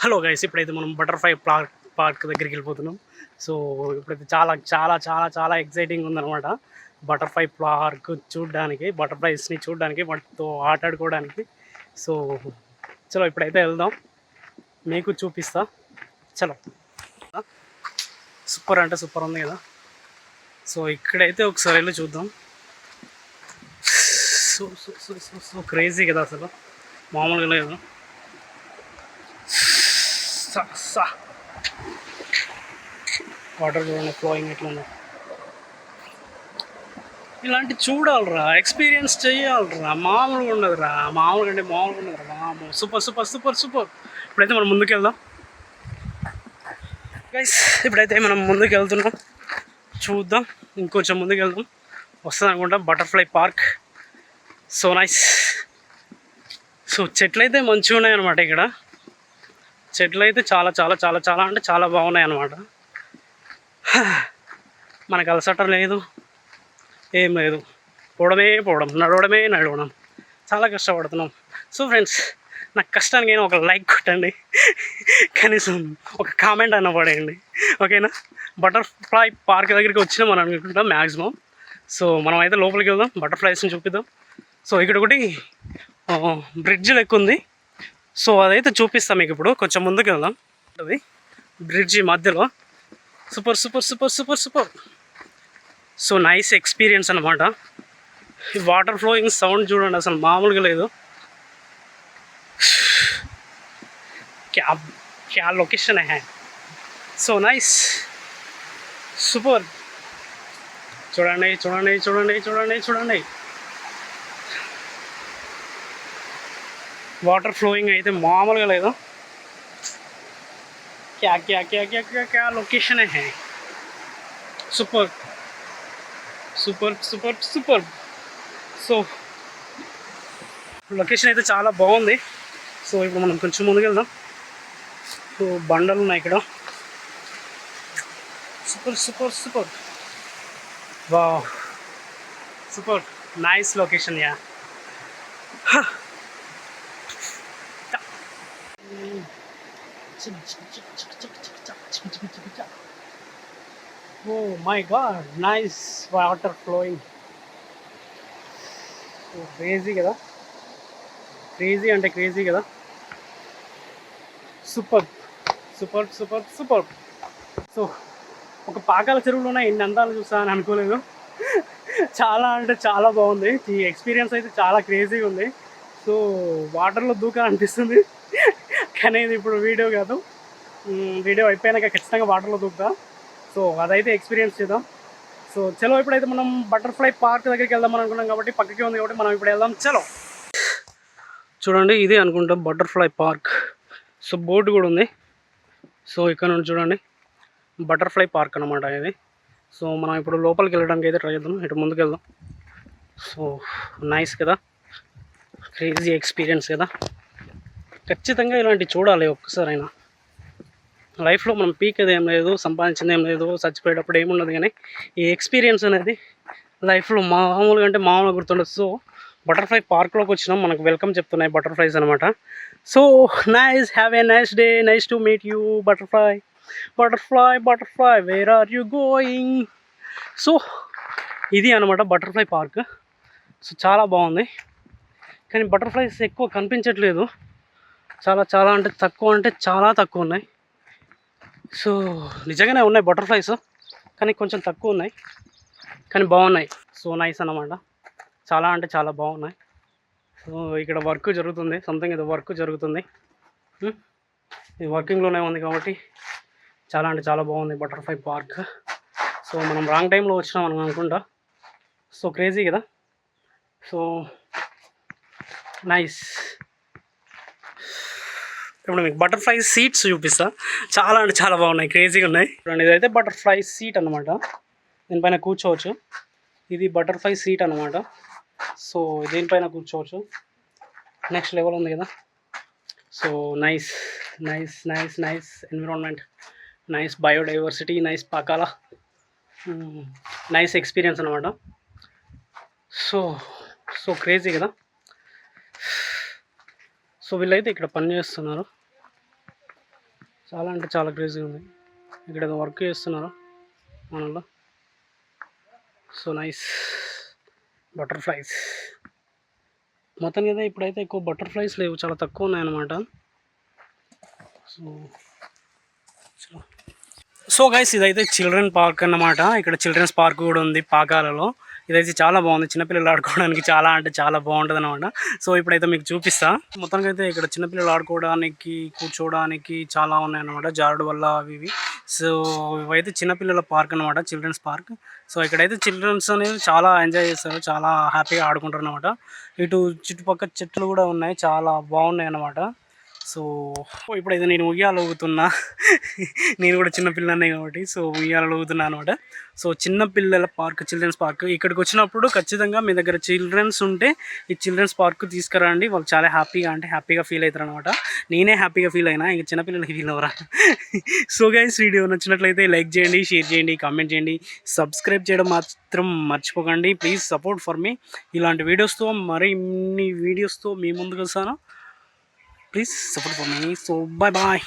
Hello guys, ఇప్పుడైతే మనం butterfly park దగ్గరికి వెళ్ళిపోతున్నాం. సో ఇప్పుడైతే చాలా చాలా చాలా చాలా ఎక్సైటింగ్ ఉందన్నమాట. బటర్ఫ్లై పార్క్ చూడడానికి, బటర్ఫ్లైస్ని చూడడానికి, వాటితో ఆటాడుకోవడానికి. సో చలో ఇప్పుడైతే వెళ్దాం, మీకు చూపిస్తా. చలో, సూపర్ అంటే సూపర్ ఉంది కదా. సో ఇక్కడైతే ఒకసారి వెళ్ళి చూద్దాం. So so so so so crazy కదా, అసలు మామూలుగా లేదు. వాటర్ చూడండి, ఫ్లోయింగ్ ఎట్లుందో. ఇలాంటి చూడాలరా, ఎక్స్పీరియన్స్ చేయాలరా, మామూలుగా ఉండదురా. మామూలుగా అంటే మామూలుగా ఉండదురా. Super super super super. ఇప్పుడైతే మనం ముందుకు వెళ్దాం గైస్. ఇప్పుడైతే మనం ముందుకు వెళ్తున్నాం, చూద్దాం. ఇంకొంచెం ముందుకు వెళ్దాం, వస్తుంది అనుకుంటా butterfly park. So nice. So చెట్లు అయితే మంచిగా ఉన్నాయి అనమాట. ఇక్కడ చెట్లు అయితే చాలా చాలా చాలా చాలా అంటే చాలా బాగున్నాయి అన్నమాట. మనకు అలసట లేదు, ఏం లేదు. పోవడం, నడవడం. చాలా కష్టపడుతున్నాం. సో ఫ్రెండ్స్, నాకు కష్టానికి అయినా ఒక లైక్ కొట్టండి, కనీసం ఒక కామెంట్ అన్న పడేయండి, ఓకేనా. బటర్ఫ్లై పార్క్ దగ్గరికి వచ్చినాం మనం అనుకుంటాం మ్యాక్సిమం. సో మనం అయితే లోపలికి వెళ్దాం, బటర్ఫ్లైస్ని చూపిద్దాం. సో ఇక్కడ ఒకటి బ్రిడ్జ్ లెక్క ఉంది. సో అదైతే చూపిస్తాం మీకు ఇప్పుడు. కొంచెం ముందుకు వెళ్దాం. అది బ్రిడ్జి మధ్యలో super super super super super. So nice experience అనమాట. ఈ వాటర్ ఫ్లోయింగ్ సౌండ్ చూడండి, అసలు మామూలుగా లేదు. క్యా location high. So nice, super. చూడండి చూడండి చూడండి చూడండి చూడండి. వాటర్ ఫ్లోయింగ్ అయితే మామూలుగా లేదు. క్యా క్యా క్యా క్యా క్యా క్యా location high. Super super super super. So location అయితే చాలా బాగుంది. సో ఇప్పుడు మనం కొంచెం ముందుకు వెళ్దాం. సో బండలు ఉన్నాయి ఇక్కడ. Super super super. Wow, super nice location yeah. Oh my god, nice water flowing. So crazy కదా, క్రేజీ అంటే క్రేజీ కదా. Super super super super. So ఒక పాకాల చెరువులోనే ఇన్ని అందాలు చూస్తా అని అనుకోలేదు. చాలా అంటే చాలా బాగుంది. ఈ ఎక్స్పీరియన్స్ అయితే చాలా క్రేజీగా ఉంది. సో వాటర్లో దూకాలనిపిస్తుంది, కానీ ఇది ఇప్పుడు వీడియో కాదు. వీడియో అయిపోయాక ఖచ్చితంగా వాటర్లో దూకుతా. సో అదైతే ఎక్స్పీరియన్స్ చేద్దాం. సో చలో ఇప్పుడైతే మనం బటర్ఫ్లై పార్క్ దగ్గరికి వెళ్దాం అనుకున్నాం కాబట్టి, పక్కకే ఉంది కాబట్టి మనం ఇప్పుడు వెళ్దాం. చలో చూడండి, ఇది అనుకుంటాం బటర్ఫ్లై పార్క్. సో బోర్డు కూడా ఉంది. సో ఇక్కడ నుండి చూడండి, బటర్ఫ్లై పార్క్ అనమాట ఇది. సో మనం ఇప్పుడు లోపలికి వెళ్ళడానికి అయితే ట్రై చేద్దాం. ఇటు ముందుకు వెళ్దాం. సో నైస్ కదా, క్రేజీ ఎక్స్పీరియన్స్ కదా. ఖచ్చితంగా ఇలాంటివి చూడాలి ఒక్కసారైనా లైఫ్లో. మనం పీకేది ఏం లేదు, సంపాదించింది ఏం లేదు, చచ్చిపోయేటప్పుడు ఏముండదు, కానీ ఈ ఎక్స్పీరియన్స్ అనేది లైఫ్లో మామూలుగా అంటే మామూలుగా గుర్తుండదు. సో బటర్ఫ్లై పార్క్లోకి వచ్చినాం, మనకు వెల్కమ్ చెప్తున్నాయి బటర్ఫ్లైస్ అనమాట. So nice, have a nice day, nice to meet you butterfly. Butterfly butterfly where are you going. So ఇది అనమాట బటర్ఫ్లై పార్క్. సో చాలా బాగుంది, కానీ బటర్ఫ్లైస్ ఎక్కువ కనిపించట్లేదు. చాలా చాలా అంటే చాలా తక్కువ ఉన్నాయి. సో నిజంగానే ఉన్నాయి బటర్ఫ్లైస్, కానీ కొంచెం తక్కువ ఉన్నాయి, కానీ బాగున్నాయి. సో నైస్ అన్నమాట, చాలా అంటే చాలా బాగున్నాయి. సో ఇక్కడ వర్క్ జరుగుతుంది, సంథింగ్ ఇది వర్క్ జరుగుతుంది. ఇది వర్కింగ్లోనే ఉంది కాబట్టి చాలా అంటే చాలా బాగుంది బటర్ఫ్లై పార్క్. సో మనం రాంగ్ టైంలో వచ్చినాం అని అనుకుంటా. సో క్రేజీ కదా. So nice. ఇప్పుడు మీకు బటర్ఫ్లై సీట్స్ చూపిస్తా. చాలా అంటే చాలా బాగున్నాయి, క్రేజీగా ఉన్నాయి. చూడండి, ఇదైతే బటర్ఫ్లై సీట్ అనమాట. దీనిపైన కూర్చోవచ్చు. ఇది బటర్ఫ్లై సీట్ అనమాట. సో దీనిపైన కూర్చోవచ్చు. నెక్స్ట్ లెవెల్ ఉంది కదా. So nice nice nice nice environment, nice biodiversity, nice Pakala, nice experience అనమాట. సో సో క్రేజీ కదా. సో వీళ్ళైతే ఇక్కడ పని చేస్తున్నారు. చాలా అంటే చాలా క్రేజీ ఉంది. ఇక్కడ ఏదో వర్క్ చేస్తున్నారు మనలో. So nice. బటర్ఫ్లైస్ మొత్తం కదా ఇప్పుడైతే ఎక్కువ బటర్ఫ్లైస్ లేవు, చాలా తక్కువ ఉన్నాయన్నమాట. సో గైస్ ఇదైతే చిల్డ్రన్ పార్క్ అన్నమాట. ఇక్కడ చిల్డ్రన్స్ పార్క్ కూడా ఉంది పాకాలలో. ఇదైతే చాలా బాగుంది, చిన్నపిల్లలు ఆడుకోవడానికి చాలా అంటే చాలా బాగుంటుంది అనమాట. సో ఇప్పుడైతే మీకు చూపిస్తా. మొత్తానికి అయితే ఇక్కడ చిన్నపిల్లలు ఆడుకోవడానికి కూర్చోవడానికి చాలా ఉన్నాయన్నమాట, జారుడు వల్ల అవి ఇవి. సో ఇవైతే చిన్నపిల్లల పార్క్ అనమాట, చిల్డ్రన్స్ పార్క్. సో ఇక్కడైతే చిల్డ్రన్స్ అనేది చాలా ఎంజాయ్ చేస్తారు, చాలా హ్యాపీగా ఆడుకుంటారు అనమాట. ఇటు చుట్టుపక్కల చెట్లు కూడా ఉన్నాయి, చాలా బాగున్నాయి అన్నమాట. సో ఇప్పుడైతే నేను ఉయ్యాలు ఊగుతున్నా. నేను కూడా చిన్నపిల్లనే కాబట్టి సో ఉయ్యాలు ఊగుతున్నా అనమాట. సో చిన్నపిల్లల పార్క్, చిల్డ్రన్స్ పార్క్. ఇక్కడికి వచ్చినప్పుడు ఖచ్చితంగా మీ దగ్గర చిల్డ్రన్స్ ఉంటే ఈ చిల్డ్రన్స్ పార్క్ తీసుకురండి. వాళ్ళు చాలా హ్యాపీగా ఫీల్ అవుతారు అనమాట. నేనే హ్యాపీగా ఫీల్ అయినా, ఇంక చిన్నపిల్లలకి ఫీల్ అవ్వరా. సో గైస్ వీడియో నచ్చినట్లయితే లైక్ చేయండి, షేర్ చేయండి, కామెంట్ చేయండి, సబ్స్క్రైబ్ చేయడం మాత్రం మర్చిపోకండి. Please support for me. ఇలాంటి వీడియోస్తో మరిన్ని వీడియోస్తో మీ ముందుకు వస్తాను. Please support for me. So bye bye.